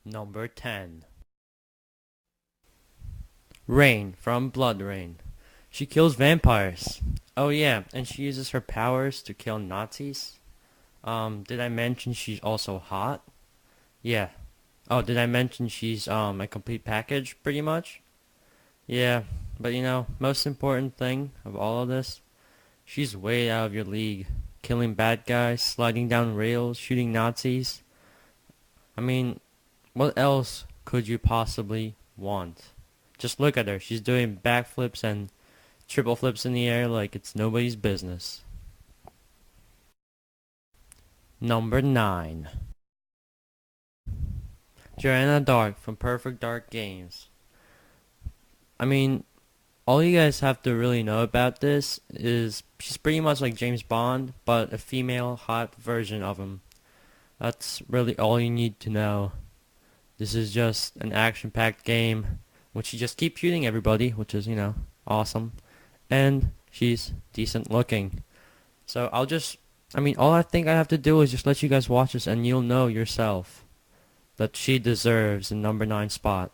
Number 10. Rain from Blood Rain. She kills vampires. Oh yeah, and she uses her powers to kill Nazis. Did I mention she's also hot? Yeah. Oh, did I mention she's a complete package pretty much? Yeah, but most important thing of all of this, she's way out of your league. Killing bad guys, sliding down rails, shooting Nazis. I mean, what else could you possibly want? Just look at her. She's doing backflips and triple flips in the air like it's nobody's business. Number 9. Joanna Dark from Perfect Dark Games. I mean, all you guys have to really know about this is she's pretty much like James Bond, but a female hot version of him. That's really all you need to know. This is just an action-packed game, which she just keeps shooting everybody, which is, awesome. And she's decent looking. So all I think I have to do is just let you guys watch this and you'll know yourself that she deserves a number 9 spot.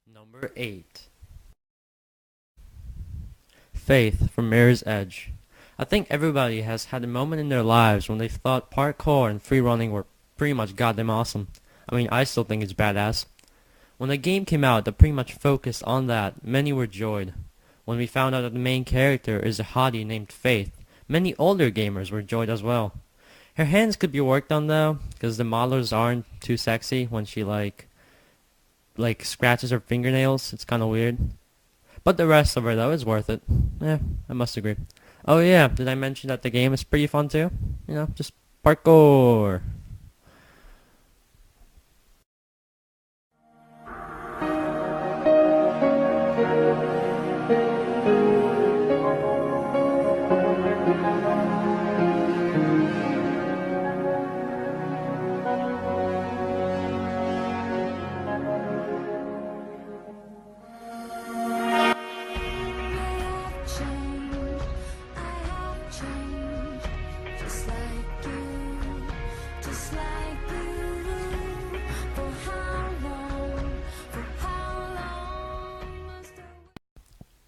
Number 8. Faith from Mirror's Edge. I think everybody has had a moment in their lives when they thought parkour and free running were pretty much goddamn awesome. I mean, I still think it's badass. When the game came out that pretty much focused on that, many were joyed. When we found out that the main character is a hottie named Faith, many older gamers were joyed as well. Her hands could be worked on though, because the modelers aren't too sexy when she like scratches her fingernails. It's kind of weird. But the rest of her though is worth it. Yeah, I must agree. Oh yeah, did I mention that the game is pretty fun too? Just parkour.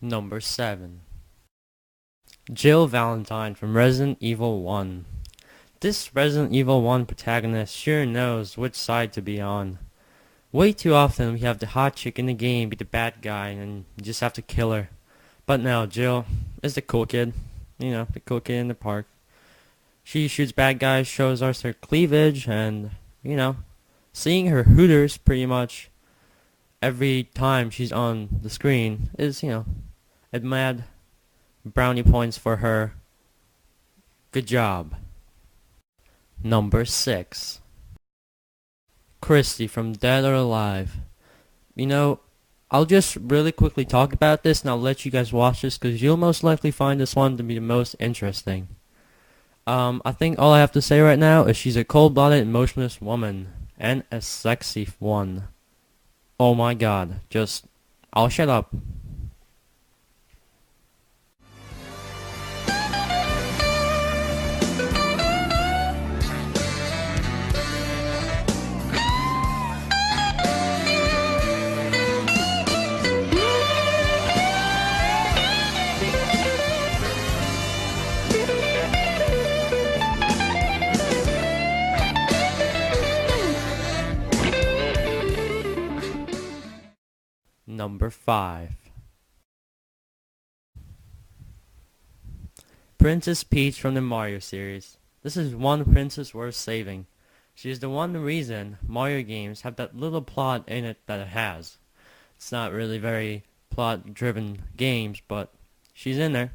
Number 7. Jill Valentine from Resident Evil 1. This Resident Evil 1 protagonist sure knows which side to be on. Way too often we have the hot chick in the game be the bad guy and you just have to kill her. But no, Jill is the cool kid. The cool kid in the park. She shoots bad guys, shows us her cleavage, and, seeing her hooters pretty much every time she's on the screen is, a mad brownie points for her. Good job. Number 6. Christy from Dead or Alive. I'll just really quickly talk about this and I'll let you guys watch this because you'll most likely find this one to be the most interesting. I think all I have to say right now is she's a cold-blooded, emotionless woman. And a sexy one. Oh my god. I'll shut up. Number 5. Princess Peach from the Mario series. This is one princess worth saving. She is the one reason Mario games have that little plot in it that it has. It's not really very plot-driven games, but she's in there.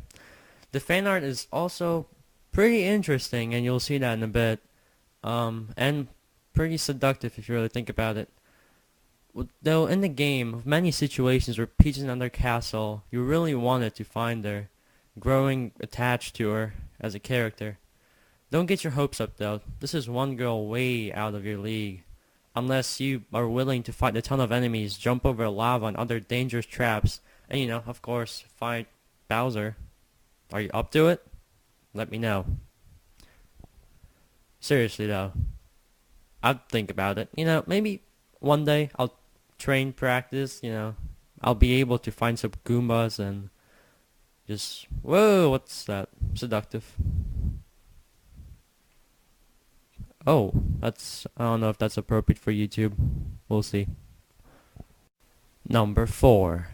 The fan art is also pretty interesting, and you'll see that in a bit. And pretty seductive if you really think about it. Though in the game, many situations where Peach is in their castle, you really wanted to find her, growing attached to her as a character. Don't get your hopes up though. This is one girl way out of your league. Unless you are willing to fight a ton of enemies, jump over lava and other dangerous traps, and of course, fight Bowser. Are you up to it? Let me know. Seriously though, I'd think about it. Maybe one day I'll train practice, I'll be able to find some Goombas and just, whoa, what's that? Seductive. Oh, I don't know if that's appropriate for YouTube. We'll see. Number 4.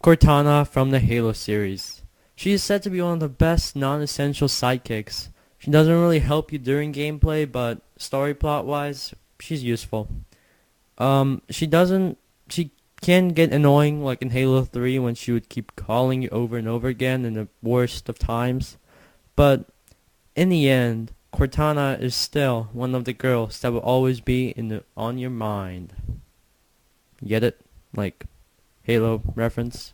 Cortana from the Halo series. She is said to be one of the best non-essential sidekicks. She doesn't really help you during gameplay, but story plot wise, she's useful. She can get annoying like in Halo 3 when she would keep calling you over and over again in the worst of times. But in the end, Cortana is still one of the girls that will always be on your mind. Get it? Like Halo reference.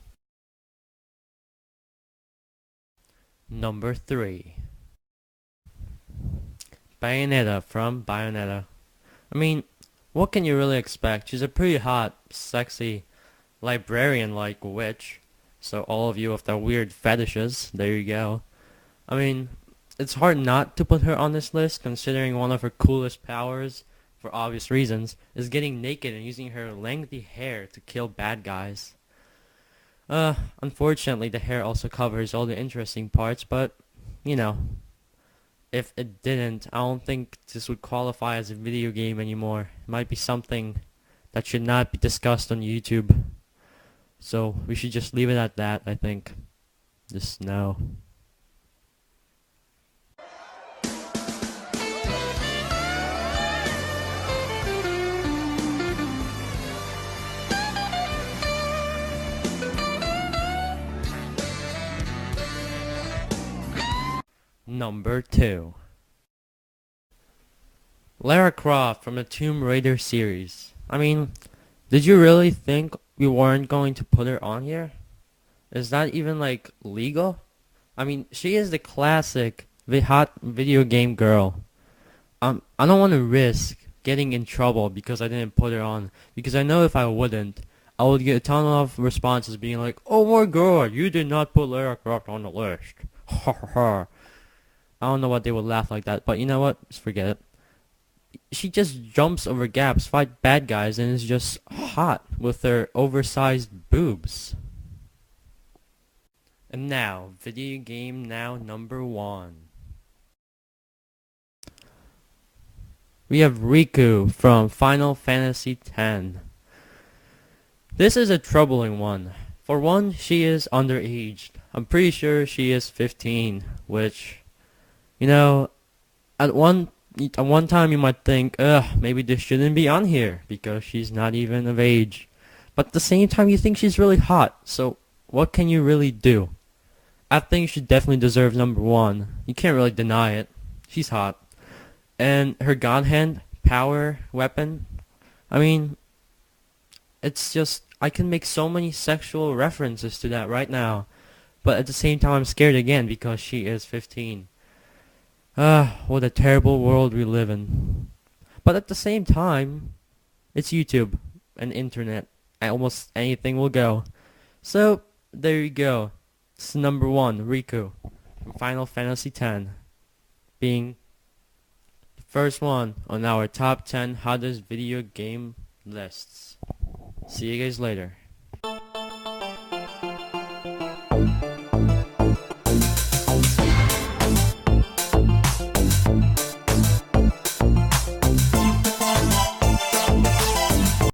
Number 3. Bayonetta from Bayonetta. I mean, what can you really expect? She's a pretty hot, sexy, librarian-like witch. So all of you with the weird fetishes, there you go. I mean, it's hard not to put her on this list considering one of her coolest powers, for obvious reasons, is getting naked and using her lengthy hair to kill bad guys. Unfortunately the hair also covers all the interesting parts, but, if it didn't, I don't think this would qualify as a video game anymore. It might be something that should not be discussed on YouTube. So we should just leave it at that, I think. Just no. Number 2. Lara Croft from the Tomb Raider series. I mean, did you really think we weren't going to put her on here? Is that even legal? I mean, she is the classic hot video game girl. I don't want to risk getting in trouble because I didn't put her on. Because I know if I wouldn't, I would get a ton of responses being like, "Oh my god, you did not put Lara Croft on the list." Ha ha ha. I don't know what they would laugh like that, but you know what? Just forget it. She just jumps over gaps, fight bad guys, and is just hot with her oversized boobs. And now, Video Game Now number 1. We have Riku from Final Fantasy X. This is a troubling one. For one, she is underaged. I'm pretty sure she is 15, which, at one time you might think, maybe this shouldn't be on here because she's not even of age. But at the same time, you think she's really hot, so what can you really do? I think she definitely deserves number 1. You can't really deny it. She's hot. And her god hand, power, weapon, I mean, it's just, I can make so many sexual references to that right now. But at the same time, I'm scared again because she is 15. What a terrible world we live in. But at the same time, it's YouTube and internet. Almost anything will go. So, there you go. It's number 1, Riku, from Final Fantasy X, being the first one on our top 10 hottest video game lists. See you guys later.